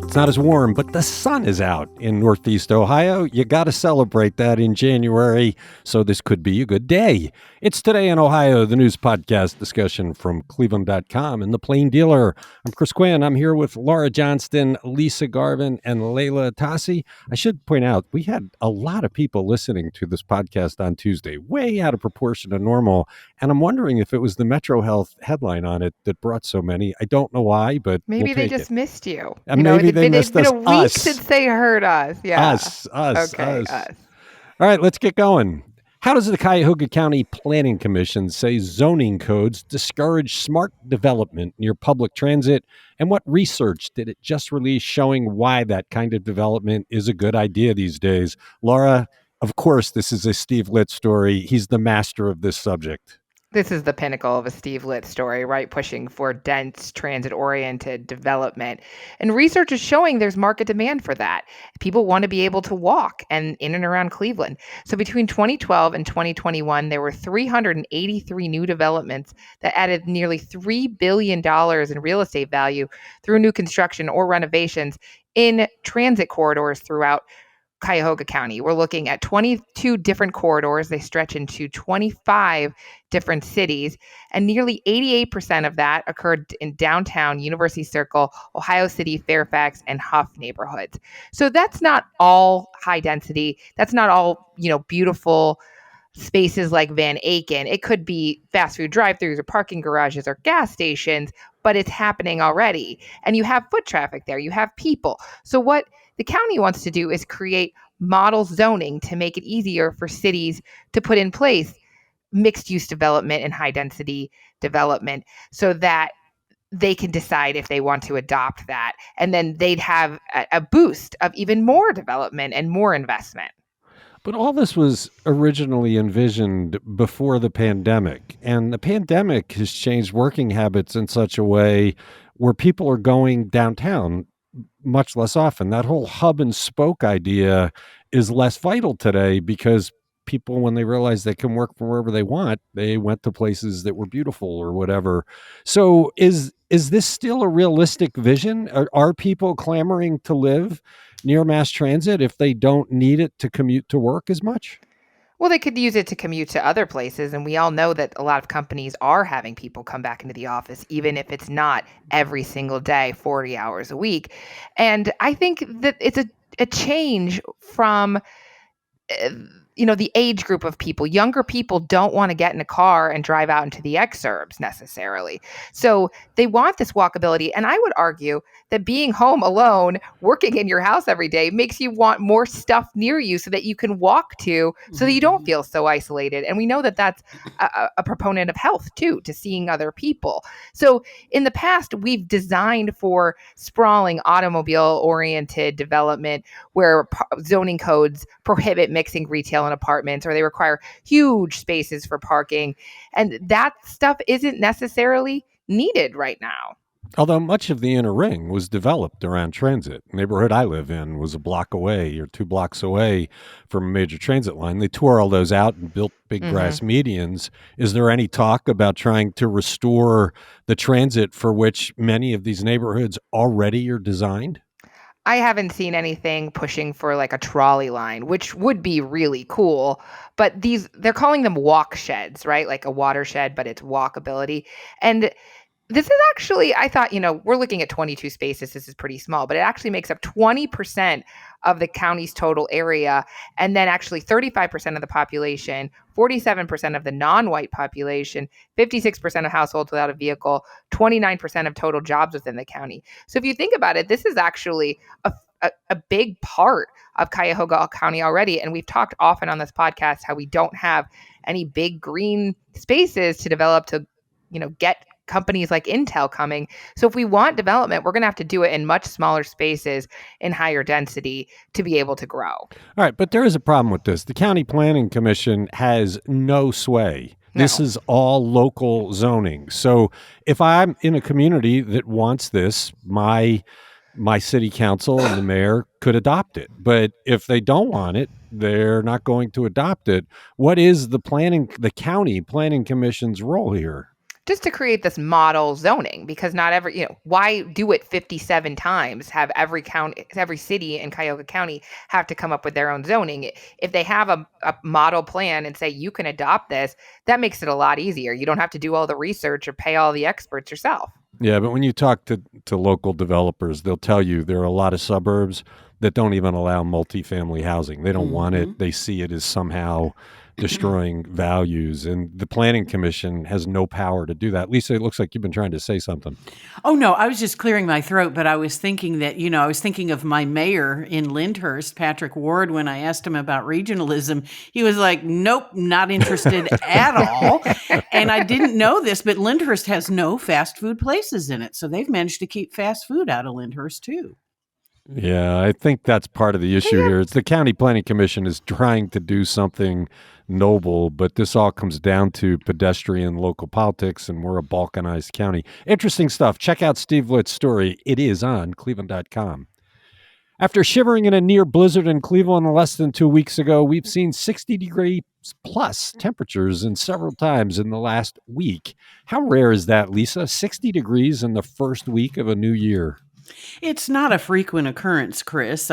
It's not as warm, but the sun is out in Northeast Ohio. You got to celebrate that in January, so this could be a good day. It's Today in Ohio, the news podcast discussion from cleveland.com and the Plain Dealer. I'm Chris Quinn. I'm here with Laura Johnston, Lisa Garvin, and Layla Tassi. I should point out, we had a lot of people listening to this podcast on Tuesday, way out of proportion to normal. And I'm wondering if it was the Metro Health headline on it that brought so many. I don't know why, but maybe we'll they just missed you. Maybe they missed us. It's been a week since they heard us. Yeah. Us. Okay, us. All right, let's get going. How does the Cuyahoga County Planning Commission say zoning codes discourage smart development near public transit? And what research did it just release showing why that kind of development is a good idea these days? Laura, of course, this is a Steve Litt story. He's the master of this subject. This is the pinnacle of a Steve Litt story, right? Pushing for dense, transit-oriented development. And research is showing there's market demand for that. People want to be able to walk in and around Cleveland. So between 2012 and 2021, there were 383 new developments that added nearly $3 billion in real estate value through new construction or renovations in transit corridors throughout Cuyahoga County. We're looking at 22 different corridors. They stretch into 25 different cities, and nearly 88% of that occurred in downtown University Circle, Ohio City, Fairfax, and Huff neighborhoods. So that's not all high density. That's not all, beautiful spaces like Van Aken. It could be fast food drive-thrus or parking garages or gas stations, but it's happening already. And you have foot traffic there. You have people. So what the county wants to do is create model zoning to make it easier for cities to put in place mixed-use development and high-density development so that they can decide if they want to adopt that. And then they'd have a boost of even more development and more investment. But all this was originally envisioned before the pandemic, and the pandemic has changed working habits in such a way where people are going downtown much less often. That whole hub and spoke idea is less vital today because people, when they realize they can work from wherever they want, they went to places that were beautiful or whatever. So is this still a realistic vision? Are people clamoring to live near mass transit if they don't need it to commute to work as much? Well, they could use it to commute to other places. And we all know that a lot of companies are having people come back into the office, even if it's not every single day, 40 hours a week. And I think that it's a change from the age group of people. Younger people don't want to get in a car and drive out into the exurbs necessarily. So they want this walkability. And I would argue that being home alone, working in your house every day makes you want more stuff near you so that you can walk to, so that you don't feel so isolated. And we know that that's a proponent of health too, to seeing other people. So in the past, we've designed for sprawling automobile-oriented development where zoning codes prohibit mixing retail and apartments, or they require huge spaces for parking. And that stuff isn't necessarily needed right now. Although much of the inner ring was developed around transit. The neighborhood I live in was a block away or 2 blocks away from a major transit line. They tore all those out and built big grass medians. Is there any talk about trying to restore the transit for which many of these neighborhoods already are designed? I haven't seen anything pushing for like a trolley line, which would be really cool. But they're calling them walk sheds, right? Like a watershed, but it's walkability. And this is actually, I thought, we're looking at 22 spaces. This is pretty small, but it actually makes up 20% of the county's total area. And then actually 35% of the population, 47% of the non-white population, 56% of households without a vehicle, 29% of total jobs within the county. So if you think about it, this is actually a big part of Cuyahoga County already. And we've talked often on this podcast how we don't have any big green spaces to develop to, get companies like Intel coming. So if we want development, we're going to have to do it in much smaller spaces in higher density to be able to grow. All right. But there is a problem with this. The County Planning Commission has no sway. This is all local zoning. So if I'm in a community that wants this, my city council and the mayor could adopt it. But if they don't want it, they're not going to adopt it. What is the County Planning Commission's role here? just to create this model zoning, because not every, why do it 57 times, have every county, every city in Cuyahoga County have to come up with their own zoning? If they have a model plan and say you can adopt this, that makes it a lot easier. You don't have to do all the research or pay all the experts yourself. Yeah, but when you talk to local developers, they'll tell you there are a lot of suburbs that don't even allow multifamily housing. They don't want it. They see it as somehow destroying values, and the planning commission has no power to do that. Lisa, it looks like you've been trying to say something. Oh, no, I was just clearing my throat, but I was thinking that, I was thinking of my mayor in Lyndhurst, Patrick Ward, when I asked him about regionalism. He was like, nope, not interested at all. And I didn't know this, but Lyndhurst has no fast food places in it. So they've managed to keep fast food out of Lyndhurst, too. Yeah, I think that's part of the issue here. It's the county planning commission is trying to do something noble, but this all comes down to pedestrian local politics, and we're a balkanized county. Interesting stuff. Check out Steve Litt's story. It is on cleveland.com. After shivering in a near blizzard in Cleveland less than 2 weeks ago, we've seen 60-degree plus temperatures in several times in the last week. How rare is that, Lisa? 60 degrees in the first week of a new year. It's not a frequent occurrence, Chris.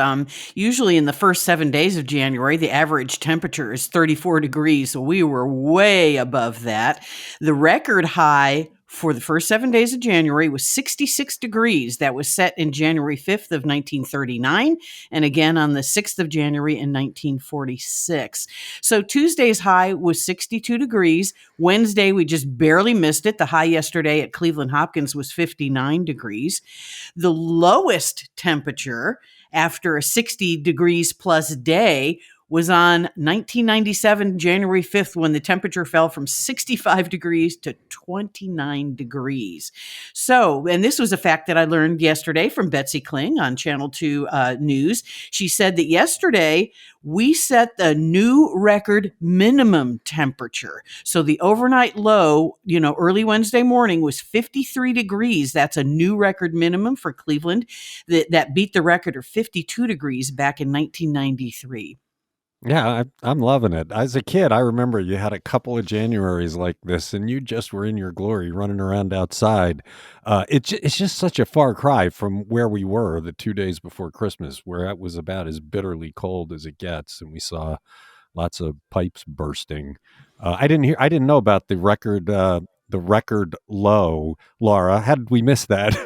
Usually in the first 7 days of January, the average temperature is 34 degrees. So we were way above that. The record high for the first 7 days of January was 66 degrees. That was set in January 5th of 1939 and again on the 6th of January in 1946. So Tuesday's high was 62 degrees. Wednesday, we just barely missed it. The high yesterday at Cleveland Hopkins was 59 degrees. The lowest temperature after a 60 degrees plus day was on 1997, January 5th, when the temperature fell from 65 degrees to 29 degrees. So, and this was a fact that I learned yesterday from Betsy Kling on Channel 2 News. She said that yesterday we set the new record minimum temperature. So the overnight low, early Wednesday morning was 53 degrees. That's a new record minimum for Cleveland that beat the record of 52 degrees back in 1993. Yeah, I'm loving it. As a kid, I remember you had a couple of Januaries like this, and you just were in your glory running around outside. It's just such a far cry from where we were the 2 days before Christmas, where it was about as bitterly cold as it gets, and we saw lots of pipes bursting. I didn't know about the record low. Laura, how did we miss that?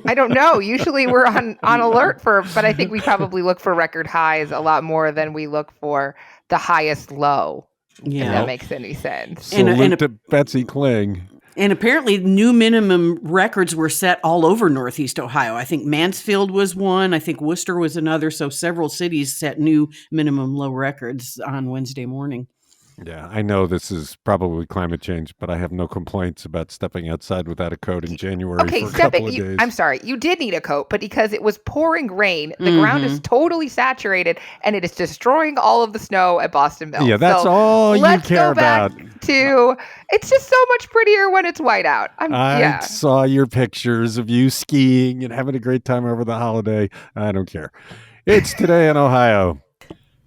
I don't know. Usually we're on alert but I think we probably look for record highs a lot more than we look for the highest low. Yeah. If that makes any sense. Salute to Betsy Kling. And apparently new minimum records were set all over Northeast Ohio. I think Mansfield was one. I think Worcester was another. So several cities set new minimum low records on Wednesday morning. Yeah, I know this is probably climate change, but I have no complaints about stepping outside without a coat in January for a couple of days. I'm sorry, you did need a coat, but because it was pouring rain, the ground is totally saturated, and it is destroying all of the snow at Boston Mill. Yeah, that's all you care about. It's just so much prettier when it's white out. I saw your pictures of you skiing and having a great time over the holiday. I don't care. It's Today in Ohio.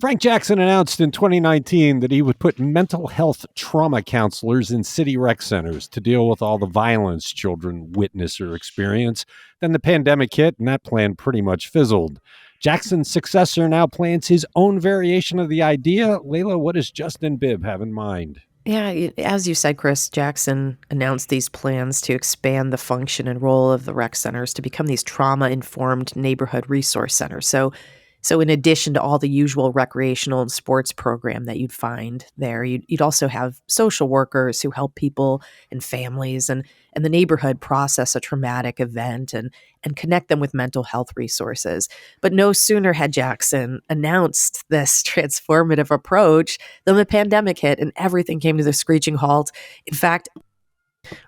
Frank Jackson announced in 2019 that he would put mental health trauma counselors in city rec centers to deal with all the violence children witness or experience. Then the pandemic hit, and that plan pretty much fizzled. Jackson's successor now plans his own variation of the idea. Layla, what does Justin Bibb have in mind? Yeah, as you said, Chris, Jackson announced these plans to expand the function and role of the rec centers to become these trauma-informed neighborhood resource centers. So in addition to all the usual recreational and sports program that you'd find there, you'd also have social workers who help people and families and the neighborhood process a traumatic event and connect them with mental health resources. But no sooner had Jackson announced this transformative approach than the pandemic hit and everything came to the screeching halt. In fact,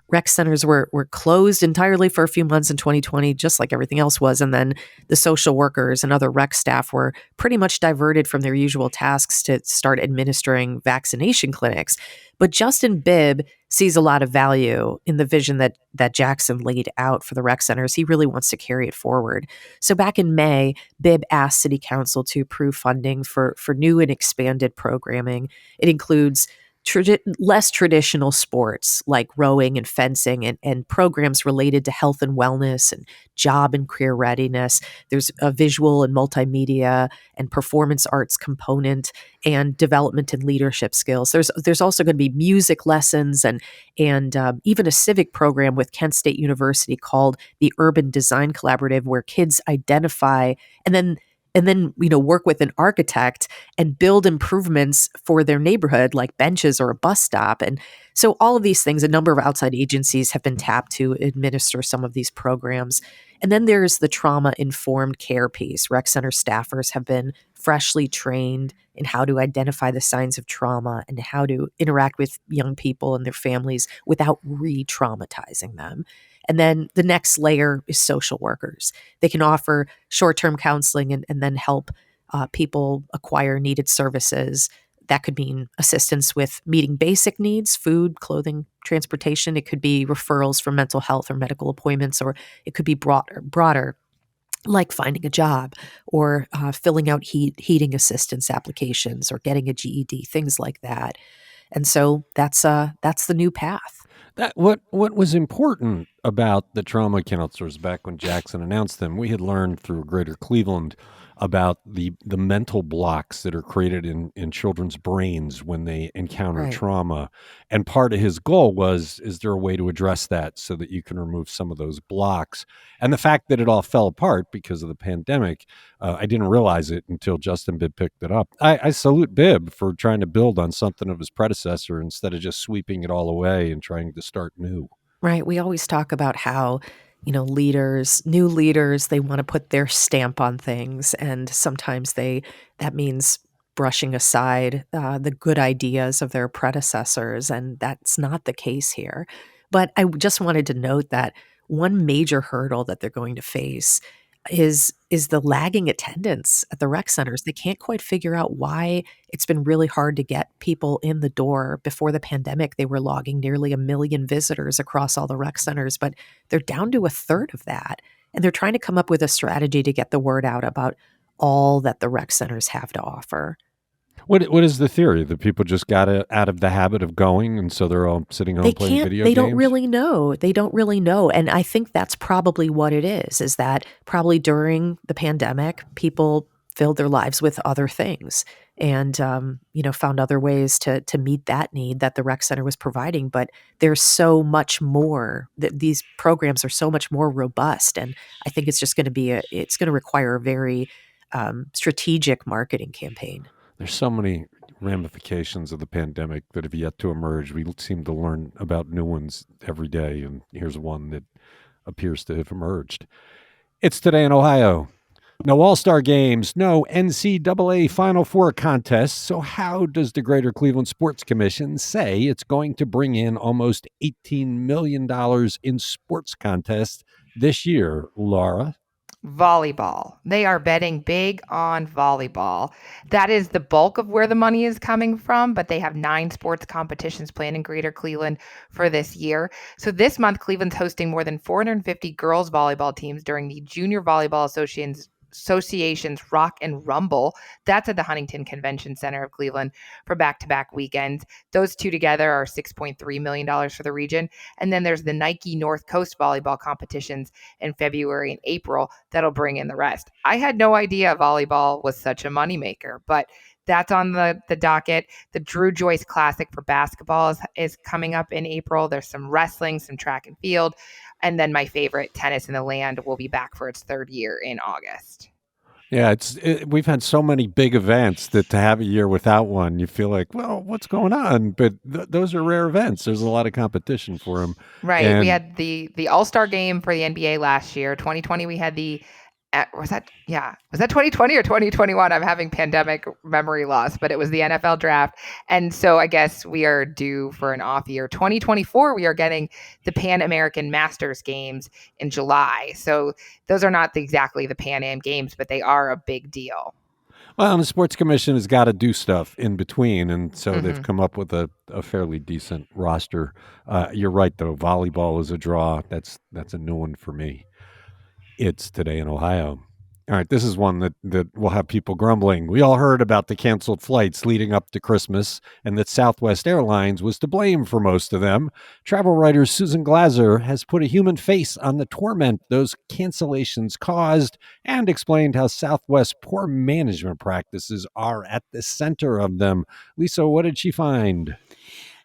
rec centers were closed entirely for a few months in 2020, just like everything else was. And then the social workers and other rec staff were pretty much diverted from their usual tasks to start administering vaccination clinics. But Justin Bibb sees a lot of value in the vision that Jackson laid out for the rec centers. He really wants to carry it forward. So back in May, Bibb asked City Council to approve funding for new and expanded programming. It includes less traditional sports like rowing and fencing, and programs related to health and wellness and job and career readiness. There's a visual and multimedia and performance arts component and development and leadership skills. There's also going to be music lessons and even a civic program with Kent State University called the Urban Design Collaborative, where kids identify and then work with an architect and build improvements for their neighborhood, like benches or a bus stop. And so all of these things, a number of outside agencies have been tapped to administer some of these programs. And then there's the trauma-informed care piece. Rec center staffers have been freshly trained in how to identify the signs of trauma and how to interact with young people and their families without re-traumatizing them. And then the next layer is social workers. They can offer short-term counseling and then help people acquire needed services. That could mean assistance with meeting basic needs, food, clothing, transportation. It could be referrals for mental health or medical appointments, or it could be broader, like finding a job or filling out heating assistance applications or getting a GED, things like that. And so that's the new path. That what was important about the trauma counselors back when Jackson announced them, we had learned through Greater Cleveland about the mental blocks that are created in children's brains when they encounter Right. trauma. And part of his goal was, is there a way to address that so that you can remove some of those blocks? And the fact that it all fell apart because of the pandemic, I didn't realize it until Justin Bibb picked it up. I salute Bibb for trying to build on something of his predecessor instead of just sweeping it all away and trying to start new. Right. We always talk about how, new leaders, they want to put their stamp on things. And sometimes that means brushing aside the good ideas of their predecessors. And that's not the case here. But I just wanted to note that one major hurdle that they're going to face is the lagging attendance at the rec centers. They can't quite figure out why it's been really hard to get people in the door. Before the pandemic, they were logging nearly 1 million visitors across all the rec centers, but they're down to a third of that. And they're trying to come up with a strategy to get the word out about all that the rec centers have to offer. What is the theory that people just got out of the habit of going, and so they're all sitting home playing video They games? don't really know. They don't really know. And I think that's probably what it is that probably during the pandemic, people filled their lives with other things and, found other ways to meet that need that the rec center was providing. But there's so much more that these programs are so much more robust. And I think it's just going to it's going to require a very strategic marketing campaign. There's so many ramifications of the pandemic that have yet to emerge. We seem to learn about new ones every day, and here's one that appears to have emerged. It's Today in Ohio. No All-Star games, no NCAA Final Four contests. So how does the Greater Cleveland Sports Commission say it's going to bring in almost $18 million in sports contests this year, Laura? Volleyball. They are betting big on volleyball. That is the bulk of where the money is coming from, but they have 9 sports competitions planned in Greater Cleveland for this year. So this month, Cleveland's hosting more than 450 girls volleyball teams during the Junior Volleyball Association's Rock and Rumble. That's at the Huntington Convention Center of Cleveland for back-to-back weekends. Those two together are $6.3 million for the region. And then there's the Nike North Coast volleyball competitions in February and April that'll bring in the rest. I had no idea volleyball was such a moneymaker, but that's on the docket. The Drew Joyce Classic for basketball is coming up in April. There's some wrestling, some track and field. And then my favorite, Tennis in the Land, will be back for its 3rd year in August. Yeah, we've had so many big events that to have a year without one, you feel like, well, what's going on? But those are rare events. There's a lot of competition for them. Right. And we had the All-Star game for the NBA last year. 2020, we had was that 2020 or 2021? I'm having pandemic memory loss, but it was the NFL draft. And so I guess we are due for an off year. 2024, we are getting the Pan American Masters games in July. So those are not exactly the Pan Am games, but they are a big deal. Well, and the Sports Commission has got to do stuff in between, and so they've come up with a fairly decent roster. You're right, though. Volleyball is a draw. That's a new one for me. It's Today in Ohio. All right, this is one that will have people grumbling. We all heard about the canceled flights leading up to Christmas and that Southwest Airlines was to blame for most of them. Travel writer Susan Glaser has put a human face on the torment those cancellations caused and explained how Southwest's poor management practices are at the center of them. Lisa, what did she find?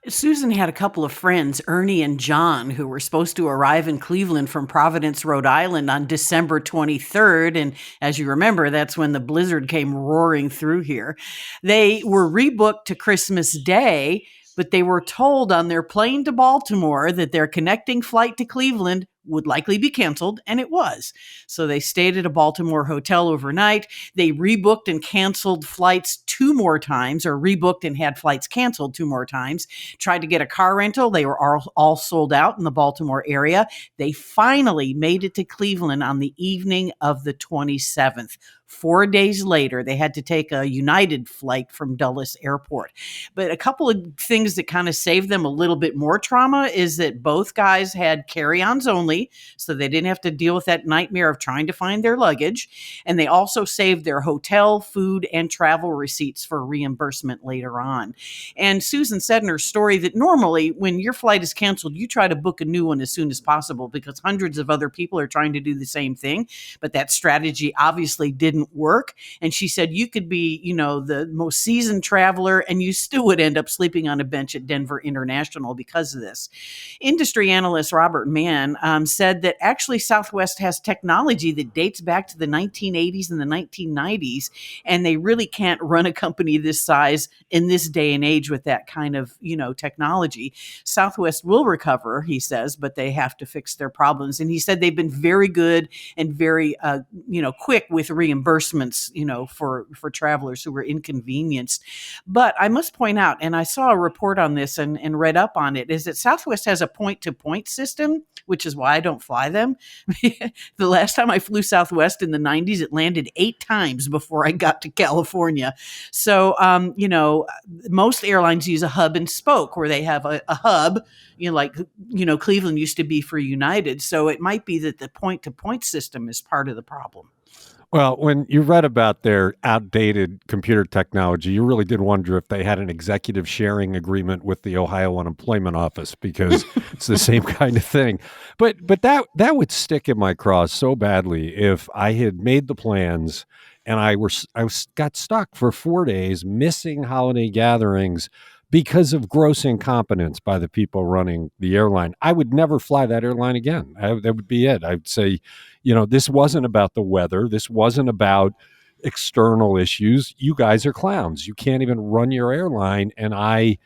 Susan had a couple of friends, Ernie and John, who were supposed to arrive in Cleveland from Providence, Rhode Island on December 23rd. And as you remember, that's when the blizzard came roaring through here. They were rebooked to Christmas Day, but they were told on their plane to Baltimore that their connecting flight to Cleveland would likely be canceled, and it was. So they stayed at a Baltimore hotel overnight. They rebooked and canceled flights 2 more times, or rebooked and had flights canceled 2 more times. Tried to get a car rental. They were all sold out in the Baltimore area. They finally made it to Cleveland on the evening of the 27th. 4 days later, they had to take a United flight from Dulles Airport. But a couple of things that kind of saved them a little bit more trauma is that both guys had carry-ons only, so they didn't have to deal with that nightmare of trying to find their luggage. And they also saved their hotel, food, and travel receipts for reimbursement later on. And Susan said in her story that normally when your flight is canceled, you try to book a new one as soon as possible because hundreds of other people are trying to do the same thing. But that strategy obviously didn't work. And she said you could be, the most seasoned traveler and you still would end up sleeping on a bench at Denver International because of this. Industry analyst Robert Mann said that actually Southwest has technology that dates back to the 1980s and the 1990s, and they really can't run a company this size in this day and age with that kind of, technology. Southwest will recover, he says, but they have to fix their problems. And he said they've been very good and very, quick with reimbursements, for travelers who were inconvenienced. But I must point out, and I saw a report on this and read up on it, is that Southwest has a point-to-point system, which is why I don't fly them. The last time I flew Southwest in the 90s, it landed 8 times before I got to California. So, most airlines use a hub and spoke where they have a hub, Cleveland used to be for United. So it might be that the point-to-point system is part of the problem. Well, when you read about their outdated computer technology, you really did wonder if they had an executive sharing agreement with the Ohio Unemployment Office because it's the same kind of thing. But that would stick in my craw so badly if I had made the plans and got stuck for 4 days missing holiday gatherings because of gross incompetence by the people running the airline. I would never fly that airline again. That would be it. I'd say, this wasn't about the weather. This wasn't about external issues. You guys are clowns. You can't even run your airline. And I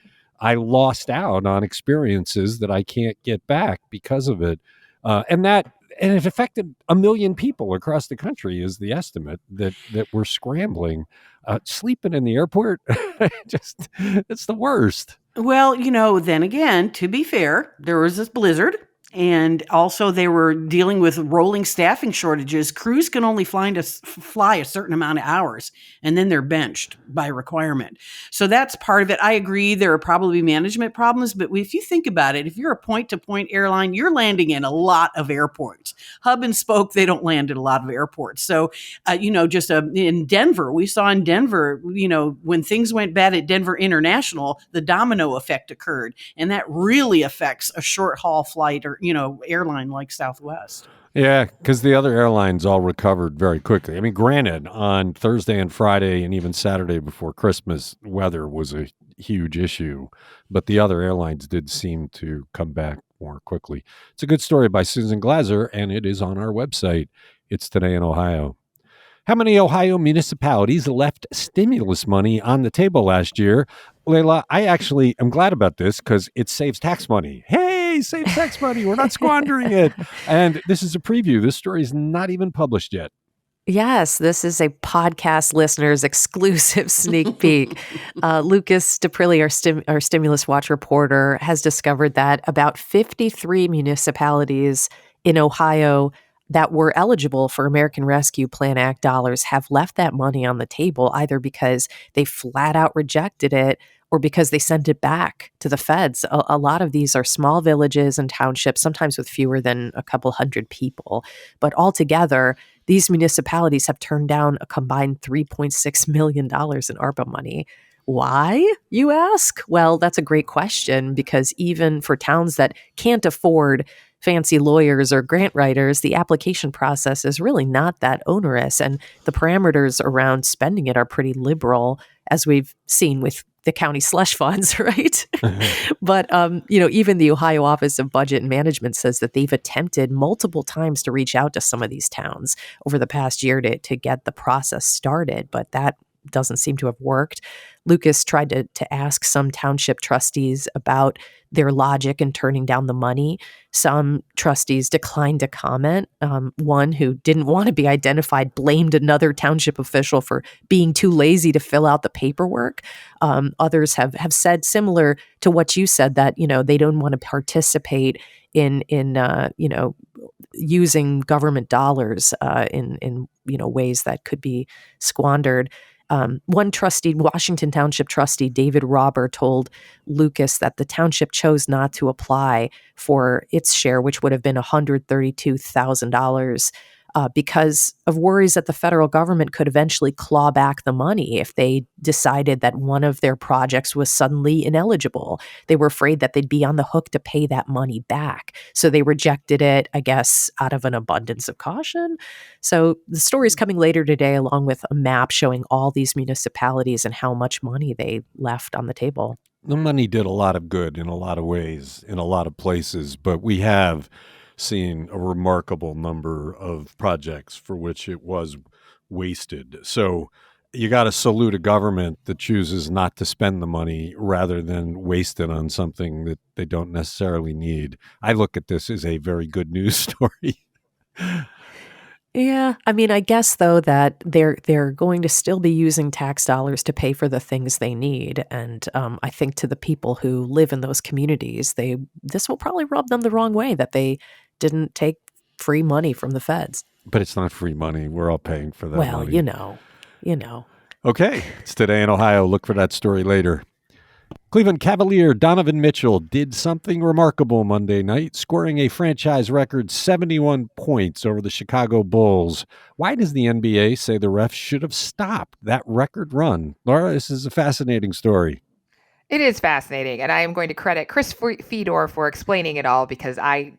lost out on experiences that I can't get back because of it. And it affected 1 million people across the country is the estimate that were scrambling. Sleeping in the airport, it's the worst. Well, then again, to be fair, there was this blizzard. And also they were dealing with rolling staffing shortages. Crews can only fly a certain amount of hours, and then they're benched by requirement. So that's part of it. I agree there are probably management problems, but if you think about it, if you're a point-to-point airline, you're landing in a lot of airports. Hub and spoke, they don't land at a lot of airports. So, in Denver, we saw in Denver, when things went bad at Denver International, the domino effect occurred, and that really affects a short-haul flight or airline like Southwest. Yeah, because the other airlines all recovered very quickly. I mean, granted, on Thursday and Friday and even Saturday before Christmas, weather was a huge issue, but the other airlines did seem to come back more quickly. It's a good story by Susan Glaser, and it is on our website. It's Today in Ohio. How many Ohio municipalities left stimulus money on the table last year? Layla, I actually am glad about this because it saves tax money. Hey, save tax money. We're not squandering it. And this is a preview. This story is not even published yet. Yes, this is a podcast listeners exclusive sneak peek. Lucas DePrilly, our Stimulus Watch reporter, has discovered that about 53 municipalities in Ohio that were eligible for American Rescue Plan Act dollars have left that money on the table, either because they flat out rejected it or because they sent it back to the feds. A lot of these are small villages and townships, sometimes with fewer than a couple hundred people. But altogether, these municipalities have turned down a combined $3.6 million in ARPA money. Why, you ask? Well, that's a great question, because even for towns that can't afford fancy lawyers or grant writers, the application process is really not that onerous, and the parameters around spending it are pretty liberal, as we've seen with the county slush funds, right? But even the Ohio Office of Budget and Management says that they've attempted multiple times to reach out to some of these towns over the past year to get the process started, but that doesn't seem to have worked. Lucas tried to ask some township trustees about their logic in turning down the money. Some trustees declined to comment. One who didn't want to be identified blamed another township official for being too lazy to fill out the paperwork. Others have said, similar to what you said, that they don't want to participate in using government dollars in ways that could be squandered. One trustee, Washington Township trustee David Robber, told Lucas that the township chose not to apply for its share, which would have been $132,000, because of worries that the federal government could eventually claw back the money if they decided that one of their projects was suddenly ineligible. They were afraid that they'd be on the hook to pay that money back. So they rejected it, I guess, out of an abundance of caution. So the story is coming later today, along with a map showing all these municipalities and how much money they left on the table. The money did a lot of good in a lot of ways, in a lot of places, but we have seen a remarkable number of projects for which it was wasted. So you got to salute a government that chooses not to spend the money rather than waste it on something that they don't necessarily need. I look at this as a very good news story. Yeah, I mean, I guess though that they're going to still be using tax dollars to pay for the things they need, and I think to the people who live in those communities, this will probably rub them the wrong way that they didn't take free money from the feds. But it's not free money. We're all paying for that Well, money. you know. Okay, it's Today in Ohio. Look for that story later. Cleveland Cavalier Donovan Mitchell did something remarkable Monday night, scoring a franchise record 71 points over the Chicago Bulls. Why does the NBA say the refs should have stopped that record run? Laura, this is a fascinating story. It is fascinating, and I am going to credit Chris Fedor for explaining it all, because I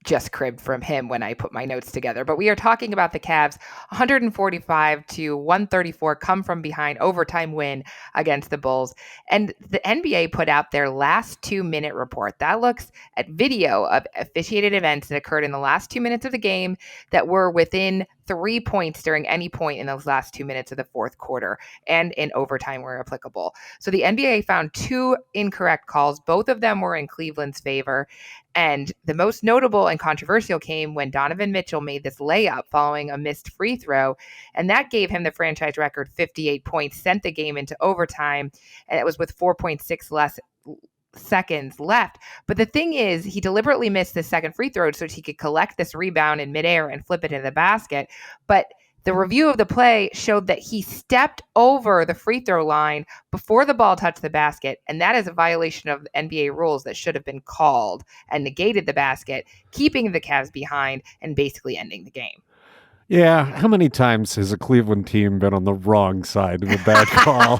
just cribbed from him when I put my notes together. But we are talking about the Cavs' 145-134 come from behind overtime win against the Bulls. And the NBA put out their last 2-minute report. That looks at video of officiated events that occurred in the last 2 minutes of the game that were within 3 points during any point in those last 2 minutes of the fourth quarter, and in overtime where applicable. So the NBA found 2 incorrect calls. Both of them were in Cleveland's favor. And the most notable and controversial came when Donovan Mitchell made this layup following a missed free throw. And that gave him the franchise record 58 points, sent the game into overtime. And it was with 4.6 less seconds left. But the thing is, he deliberately missed the second free throw so he could collect this rebound in midair and flip it into the basket. But the review of the play showed that he stepped over the free throw line before the ball touched the basket, and that is a violation of NBA rules that should have been called and negated the basket, keeping the Cavs behind and basically ending the game. Yeah, how many times has a Cleveland team been on the wrong side of a bad call?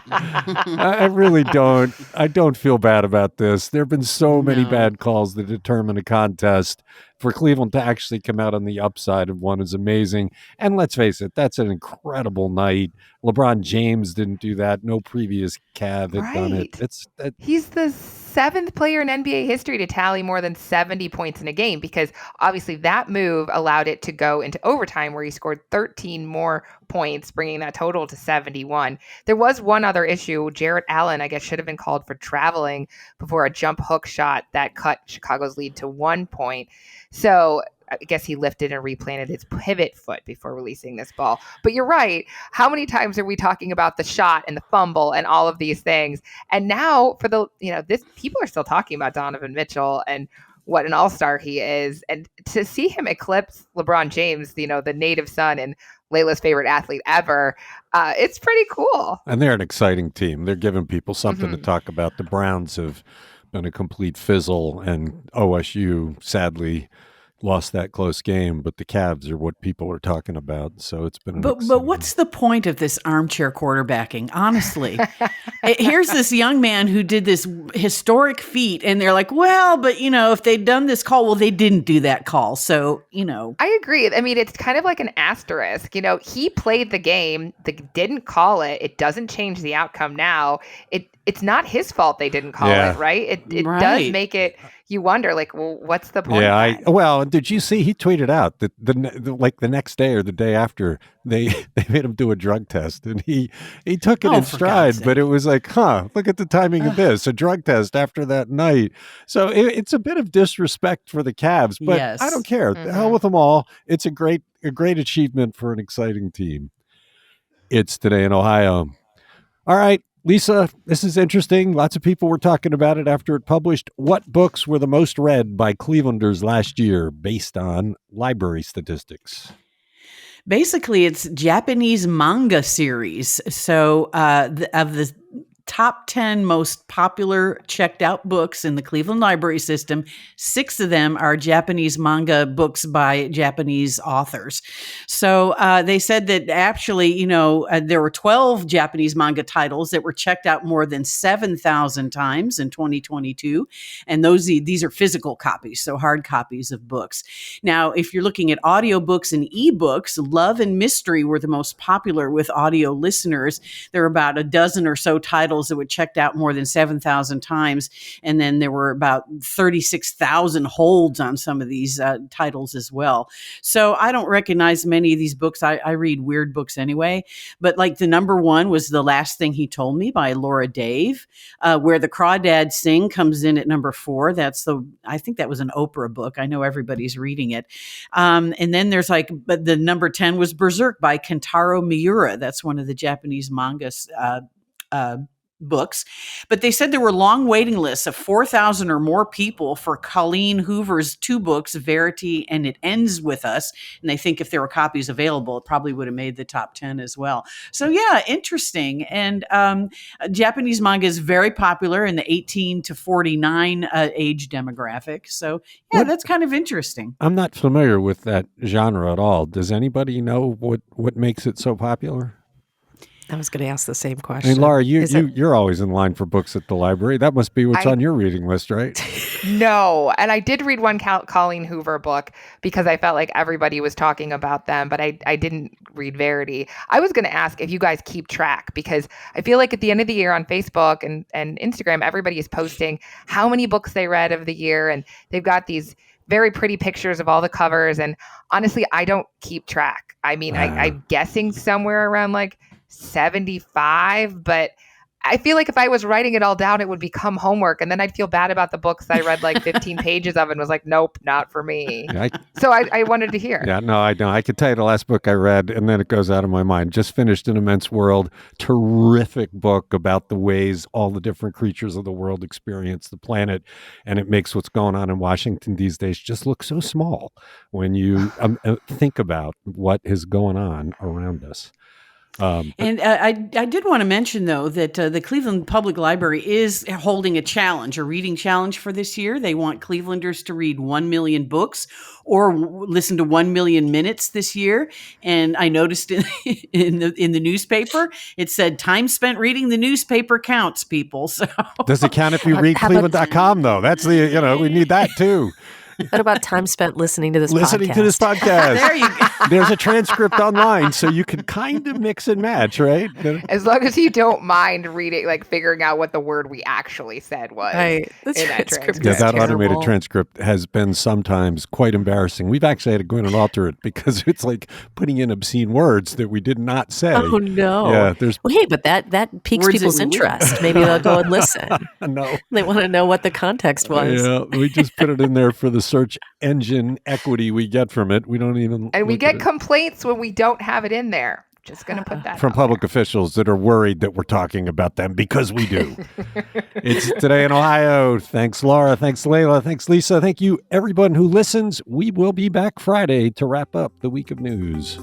I really don't. I don't feel bad about this. There have been so many bad calls that determine a contest. For Cleveland to actually come out on the upside of one is amazing. And let's face it, that's an incredible night. LeBron James didn't do that. No previous Cav had done it. He's the 7th player in NBA history to tally more than 70 points in a game, because obviously that move allowed it to go into overtime where he scored 13 more points, bringing that total to 71. There was one other issue. Jarrett Allen, I guess, should have been called for traveling before a jump hook shot that cut Chicago's lead to 1 point. So I guess he lifted and replanted his pivot foot before releasing this ball. But you're right. How many times are we talking about the shot and the fumble and all of these things? And now for people are still talking about Donovan Mitchell and what an all-star he is. And to see him eclipse LeBron James, the native son and Layla's favorite athlete ever, it's pretty cool. And they're an exciting team. They're giving people something to talk about. The Browns have been a complete fizzle, and OSU sadly lost that close game, but the Cavs are what people are talking about. So it's been But what's the point of this armchair quarterbacking? Honestly, here's this young man who did this historic feat, and they're like, well, but if they'd done this call, well, they didn't do that call. So, I agree. I mean, it's kind of like an asterisk. He played the game, they didn't call it. It doesn't change the outcome now. It's not his fault they didn't call it, right? It Right. does make it, you wonder, like, well, what's the point? Yeah, did you see he tweeted out that the next day or the day after they made him do a drug test, and he took it in stride, but it was like, look at the timing of this, a drug test after that night. So it's a bit of disrespect for the Cavs, but I don't care. The hell with them all. It's a great achievement for an exciting team. It's Today in Ohio. All right, Lisa, this is interesting. Lots of people were talking about it after it published. What books were the most read by Clevelanders last year based on library statistics? Basically, it's Japanese manga series. So of the top 10 most popular checked out books in the Cleveland library system, 6 of them are Japanese manga books by Japanese authors. So they said that actually, there were 12 Japanese manga titles that were checked out more than 7,000 times in 2022. And these are physical copies, so hard copies of books. Now, if you're looking at audiobooks and ebooks, Love and Mystery were the most popular with audio listeners. There were about a dozen or so titles that were checked out more than 7,000 times. And then there were about 36,000 holds on some of these titles as well. So I don't recognize many of these books. I read weird books anyway. But like the number one was The Last Thing He Told Me by Laura Dave, Where the Crawdads Sing comes in at number 4. I think that was an Oprah book. I know everybody's reading it. And then there's but the number 10 was Berserk by Kentaro Miura. That's one of the Japanese mangas books. But they said there were long waiting lists of 4,000 or more people for Colleen Hoover's 2 books, Verity and It Ends With Us. And they think if there were copies available, it probably would have made the top 10 as well. So yeah, interesting. And Japanese manga is very popular in the 18 to 49 age demographic. So yeah, that's kind of interesting. I'm not familiar with that genre at all. Does anybody know what makes it so popular? I was going to ask the same question. I mean, Laura, you're always in line for books at the library. That must be what's on your reading list, right? No. And I did read one Colleen Hoover book because I felt like everybody was talking about them, but I didn't read Verity. I was going to ask if you guys keep track, because I feel like at the end of the year on Facebook and Instagram, everybody is posting how many books they read of the year. And they've got these very pretty pictures of all the covers. And honestly, I don't keep track. I mean, I'm guessing somewhere around 75, but I feel like if I was writing it all down, it would become homework. And then I'd feel bad about the books I read 15 pages of and was like, nope, not for me. So I wanted to hear. Yeah, no, I know. I could tell you the last book I read, and then it goes out of my mind. Just finished An Immense World. Terrific book about the ways all the different creatures of the world experience the planet. And it makes what's going on in Washington these days just look so small when you think about what is going on around us. And I did want to mention, though, that the Cleveland Public Library is holding a reading challenge for this year. They want Clevelanders to read 1 million books or listen to 1 million minutes this year. And I noticed in the newspaper, it said time spent reading the newspaper counts, people. So does it count if you read cleveland.com, though? That's we need that, too. What about time spent listening to this podcast? There you go. There's a transcript online, so you can kind of mix and match, right? As long as you don't mind reading, figuring out what the word we actually said was. Right. The transcript. Yeah, that automated transcript has been sometimes quite embarrassing. We've actually had to go in and alter it because it's like putting in obscene words that we did not say. Oh, no. Yeah, hey, but that piques people's interest. Maybe they'll go and listen. No. They want to know what the context was. Yeah, we just put it in there for the search engine equity we get from it. We don't even. And we get complaints when we don't have it in there. Just going to put that from out public there. officials that are worried that we're talking about them because we do. It's Today in Ohio. Thanks, Laura. Thanks, Layla. Thanks, Lisa. Thank you, everyone who listens. We will be back Friday to wrap up the week of news.